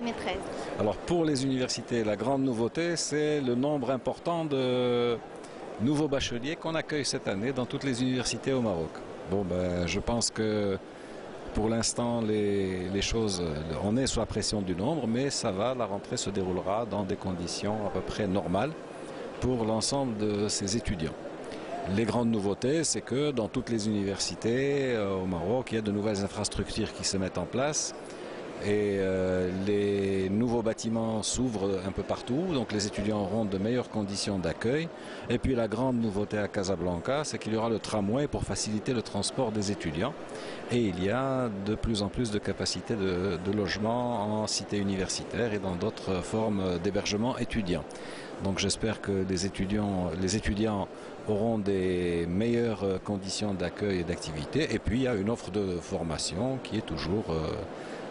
maîtresse. Alors pour les universités, la grande nouveauté, c'est le nombre important de nouveaux bacheliers qu'on accueille cette année dans toutes les universités au Maroc. Bon, ben, je pense que pour l'instant, les choses, on est sous la pression du nombre, mais ça va, la rentrée se déroulera dans des conditions à peu près normales pour l'ensemble de ces étudiants. Les grandes nouveautés, c'est que dans toutes les universités au Maroc, il y a de nouvelles infrastructures qui se mettent en place et les nouveaux bâtiments s'ouvrent un peu partout, donc les étudiants auront de meilleures conditions d'accueil. Et puis la grande nouveauté à Casablanca, c'est qu'il y aura le tramway pour faciliter le transport des étudiants. Et il y a de plus en plus de capacités de logement en cité universitaire et dans d'autres formes d'hébergement étudiant. Donc j'espère que les étudiants auront des meilleures conditions d'accueil et d'activité. Et puis il y a une offre de formation qui est toujours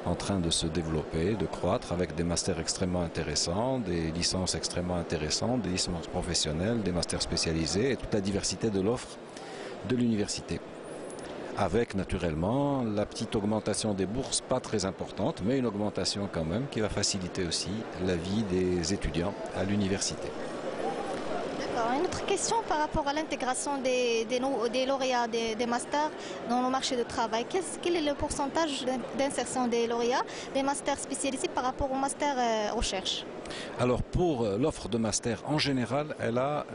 en train de se développer, de croître avec des masters extrêmement intéressants, des licences extrêmement intéressantes, des licences professionnelles, des masters spécialisés et toute la diversité de l'offre de l'université. Avec naturellement la petite augmentation des bourses, pas très importante, mais une augmentation quand même qui va faciliter aussi la vie des étudiants à l'université. Une autre question par rapport à l'intégration des lauréats des masters dans le marché du travail. Quel est le pourcentage d'insertion des lauréats des masters spécialisés par rapport au master recherche? Alors pour l'offre de master en général, elle a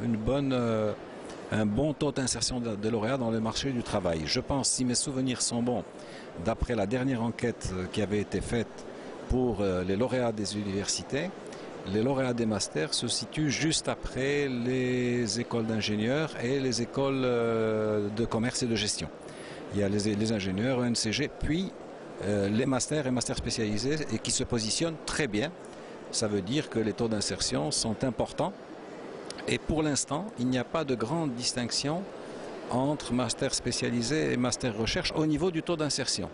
un bon taux d'insertion des lauréats dans le marché du travail. Je pense, si mes souvenirs sont bons, d'après la dernière enquête qui avait été faite pour les lauréats des universités, les lauréats des masters se situent juste après les écoles d'ingénieurs et les écoles de commerce et de gestion. Il y a les ingénieurs, ENCG, puis les masters et masters spécialisés et qui se positionnent très bien. Ça veut dire que les taux d'insertion sont importants. Et pour l'instant, il n'y a pas de grande distinction entre master spécialisé et master recherche au niveau du taux d'insertion.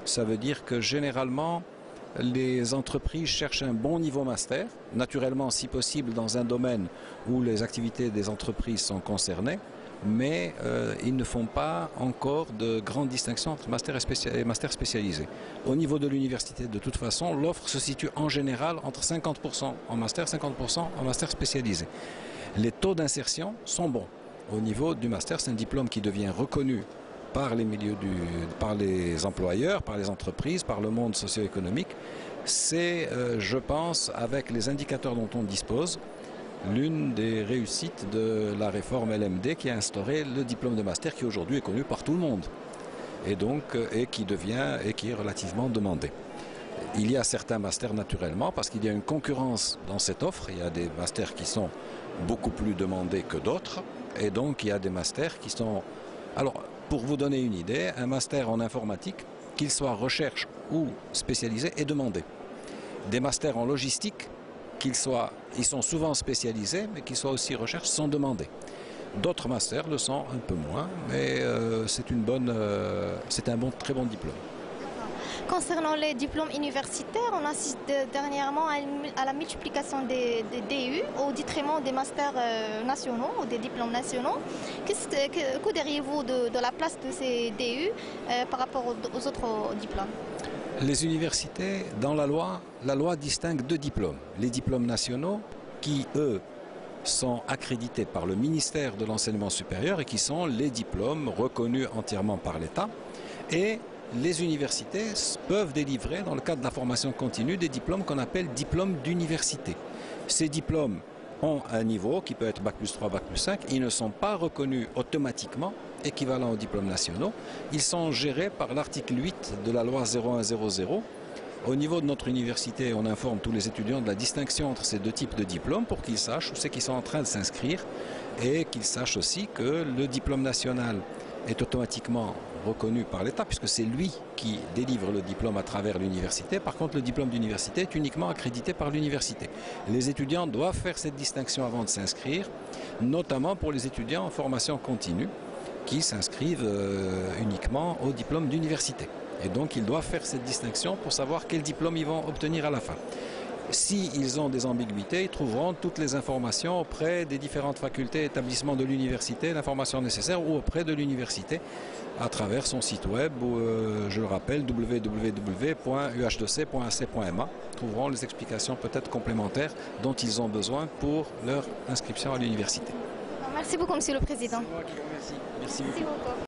Ça veut dire que généralement, les entreprises cherchent un bon niveau master, naturellement si possible dans un domaine où les activités des entreprises sont concernées, mais ils ne font pas encore de grande distinction entre master et master spécialisé. Au niveau de l'université, de toute façon, l'offre se situe en général entre 50% en master, 50% en master spécialisé. Les taux d'insertion sont bons. Au niveau du master, c'est un diplôme qui devient reconnu par les par les employeurs, par les entreprises, par le monde socio-économique. C'est, je pense, avec les indicateurs dont on dispose, l'une des réussites de la réforme LMD qui a instauré le diplôme de master qui aujourd'hui est connu par tout le monde et donc qui est relativement demandé. Il y a certains masters naturellement parce qu'il y a une concurrence dans cette offre. Il y a des masters qui sont beaucoup plus demandés que d'autres et donc il y a des masters qui sont... Alors, pour vous donner une idée, un master en informatique, qu'il soit recherche ou spécialisé, est demandé. Des masters en logistique, ils sont souvent spécialisés, mais qu'ils soient aussi recherche, sont demandés. D'autres masters le sont un peu moins, mais c'est un très bon diplôme. Concernant les diplômes universitaires, on assiste dernièrement à la multiplication des DU au détriment des masters nationaux ou des diplômes nationaux. Que diriez-vous de la place de ces DU par rapport aux autres diplômes? Les universités, dans la loi distingue deux diplômes. Les diplômes nationaux qui, eux, sont accrédités par le ministère de l'Enseignement supérieur et qui sont les diplômes reconnus entièrement par l'État. Et les universités peuvent délivrer, dans le cadre de la formation continue, des diplômes qu'on appelle diplômes d'université. Ces diplômes ont un niveau qui peut être Bac plus 3, Bac plus 5. Ils ne sont pas reconnus automatiquement équivalents aux diplômes nationaux. Ils sont gérés par l'article 8 de la loi 0100. Au niveau de notre université, on informe tous les étudiants de la distinction entre ces deux types de diplômes pour qu'ils sachent où c'est qu'ils sont en train de s'inscrire et qu'ils sachent aussi que le diplôme national est automatiquement reconnu par l'État puisque c'est lui qui délivre le diplôme à travers l'université. Par contre, le diplôme d'université est uniquement accrédité par l'université. Les étudiants doivent faire cette distinction avant de s'inscrire, notamment pour les étudiants en formation continue qui s'inscrivent uniquement au diplôme d'université. Et donc, ils doivent faire cette distinction pour savoir quel diplôme ils vont obtenir à la fin. S'ils ont des ambiguïtés, ils trouveront toutes les informations auprès des différentes facultés et établissements de l'université, l'information nécessaire ou auprès de l'université à travers son site web où, je le rappelle, www.uh2c.ac.ma. Trouveront les explications peut-être complémentaires dont ils ont besoin pour leur inscription à l'université. Merci beaucoup, Monsieur le Président. C'est moi qui vous remercie. Merci beaucoup. Merci beaucoup.